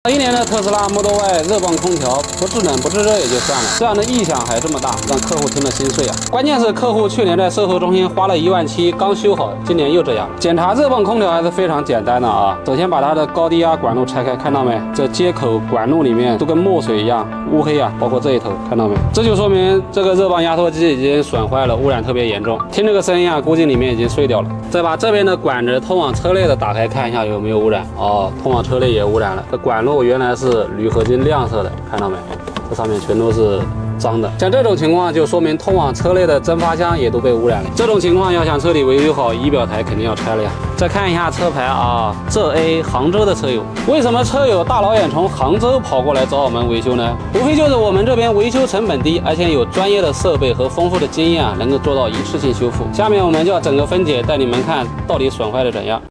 一年的特斯拉 Model Y 热泵空调不制冷不制热也就算了，这样的异响还这么大，让客户听了心碎啊！关键是客户去年在售后中心花了1.7万刚修好，今年又这样。检查热泵空调还是非常简单的啊，首先把它的高低压管路拆开，看到没？这接口管路里面都跟墨水一样乌黑啊，包括这一头，看到没？这就说明这个热泵压缩机已经损坏了，污染特别严重。听这个声音啊，估计里面已经碎掉了。再把这边的管子通往车内的打开，看一下有没有污染哦，通往车内也污染了。这管路原来是铝合金亮色的，看到没？这上面全都是脏的。像这种情况就说明通往车内的蒸发箱也都被污染了。这种情况要想彻底维修好，仪表台肯定要拆了呀。再看一下车牌啊，浙 A 杭州的车友，为什么车友大老远从杭州跑过来找我们维修呢？无非就是我们这边维修成本低，而且有专业的设备和丰富的经验啊，能够做到一次性修复。下面我们就要整个分解，带你们看到底损坏的怎样。